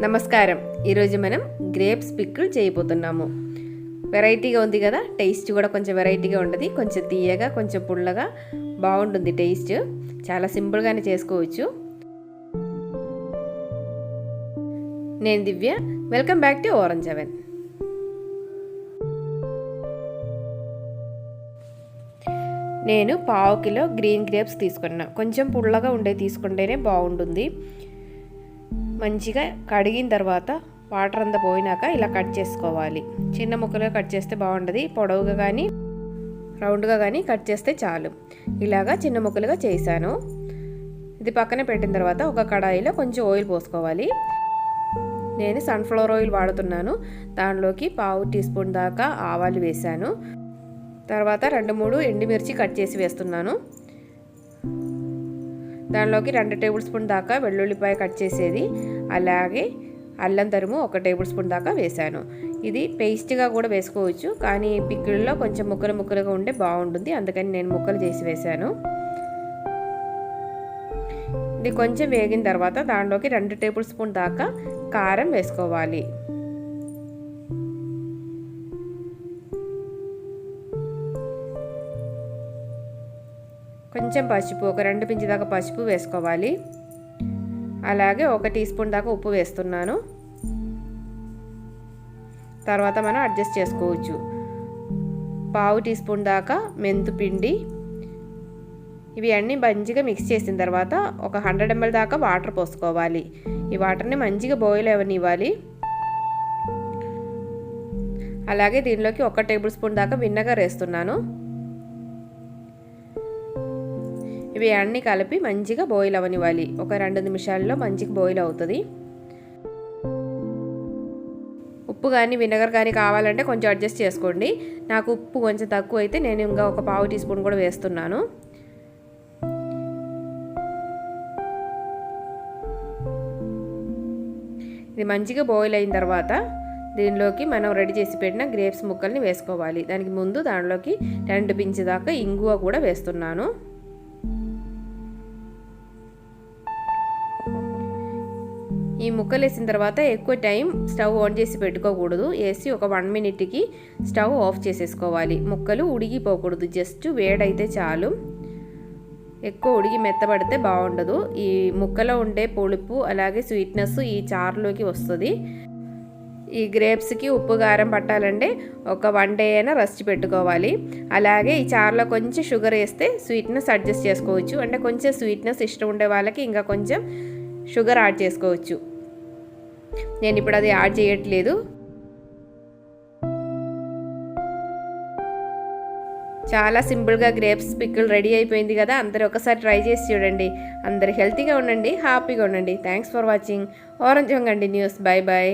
నమస్కారం. ఈరోజు మనం గ్రేప్స్ పికిల్ చేయబోతున్నాము. వెరైటీగా ఉంది కదా, టేస్ట్ కూడా కొంచెం వెరైటీగా ఉంటుంది. కొంచెం తీయగా, కొంచెం పుల్లగా బాగుంటుంది టేస్ట్. చాలా సింపుల్గానే చేసుకోవచ్చు. నేను Divya. Welcome back to orange oven. నేను 1/2 కిలో గ్రీన్ గ్రేప్స్ తీసుకున్నా. కొంచెం పుల్లగా ఉండే తీసుకుంటేనే బాగుంటుంది. మంచిగా కడిగిన తర్వాత వాటర్ అంతా పోయినాక ఇలా కట్ చేసుకోవాలి. చిన్న ముక్కలుగా కట్ చేస్తే బాగుంటుంది. పొడవుగా కానీ రౌండ్గా కానీ కట్ చేస్తే చాలు. ఇలాగా చిన్న ముక్కలుగా చేశాను. ఇది పక్కన పెట్టిన తర్వాత ఒక కడాయిలో కొంచెం ఆయిల్ పోసుకోవాలి. నేను సన్ఫ్లవర్ ఆయిల్ వాడుతున్నాను. దానిలోకి 1/2 టీ స్పూన్ దాకా ఆవాలు వేశాను. తర్వాత 2-3 ఎండుమిర్చి కట్ చేసి వేస్తున్నాను. దానిలోకి 2 టేబుల్ స్పూన్ దాకా వెల్లుల్లిపాయ కట్ చేసేది, అలాగే అల్లం తరుము 1 టేబుల్ స్పూన్ దాకా వేశాను. ఇది పేస్ట్గా కూడా వేసుకోవచ్చు, కానీ పికిల్లో కొంచెం ముక్కలుగా ఉంటే బాగుంటుంది. అందుకని నేను ముక్కలు చేసి వేశాను. ఇది కొంచెం వేగిన తర్వాత దానిలోకి 2 టేబుల్ స్పూన్ దాకా కారం వేసుకోవాలి. కొంచెం పసుపు, ఒక 2 పించి దాకా పసుపు వేసుకోవాలి. అలాగే 1 టీ స్పూన్ దాకా ఉప్పు వేస్తున్నాను. తర్వాత మనం అడ్జస్ట్ చేసుకోవచ్చు. 1/2 టీ స్పూన్ దాకా మెంతు పిండి. ఇవి అన్నీ మంచిగా మిక్స్ చేసిన తర్వాత ఒక 100 ml దాకా వాటర్ పోసుకోవాలి. ఈ వాటర్ని మంచిగా బాయిల్ అవ్వనివ్వాలి. అలాగే దీనిలోకి 1 టేబుల్ స్పూన్ దాకా విన్నగర్ వేస్తున్నాను. ఇవి అన్నీ కలిపి మంచిగా బాయిల్ అవ్వనివ్వాలి. ఒక 2 నిమిషాల్లో మంచిగా బాయిల్ అవుతుంది. ఉప్పు కానీ వినగర్ కానీ కావాలంటే కొంచెం అడ్జస్ట్ చేసుకోండి. నాకు ఉప్పు కొంచెం తక్కువ అయితే నేను ఇంకా ఒక 1/2 టీ స్పూన్ కూడా వేస్తున్నాను. ఇది మంచిగా బాయిల్ అయిన తర్వాత దీనిలోకి మనం రెడీ చేసి పెట్టిన గ్రేప్స్ ముక్కల్ని వేసుకోవాలి. దానికి ముందు దానిలోకి 2 పించి దాకా ఇంగువ కూడా వేస్తున్నాను. ఈ ముక్కలు వేసిన తర్వాత ఎక్కువ టైం స్టవ్ ఆన్ చేసి పెట్టుకోకూడదు. వేసి ఒక 1 మినిట్కి స్టవ్ ఆఫ్ చేసేసుకోవాలి. ముక్కలు ఉడికిపోకూడదు, జస్ట్ వేడైతే చాలు. ఎక్కువ ఉడికి మెత్తబడితే బాగుండదు. ఈ ముక్కలో ఉండే పులుపు అలాగే స్వీట్నెస్ ఈ చారులోకి వస్తుంది. ఈ గ్రేప్స్కి ఉప్పు కారం పట్టాలంటే ఒక 1 డే అయినా రెస్ట్ పెట్టుకోవాలి. అలాగే ఈ చారులో కొంచెం షుగర్ వేస్తే స్వీట్నెస్ అడ్జస్ట్ చేసుకోవచ్చు. అంటే కొంచెం స్వీట్నెస్ ఇష్టం ఉండే వాళ్ళకి ఇంకా కొంచెం షుగర్ యాడ్ చేసుకోవచ్చు. నేను ఇప్పుడు అది యాడ్ చేయట్లేదు. చాలా సింపుల్గా గ్రేప్స్ పికిల్ రెడీ అయిపోయింది కదా. అందరూ ఒకసారి ట్రై చేసి చూడండి. అందరు హెల్తీగా ఉండండి, హ్యాపీగా ఉండండి. Thanks for watching. Orange continues. Bye bye.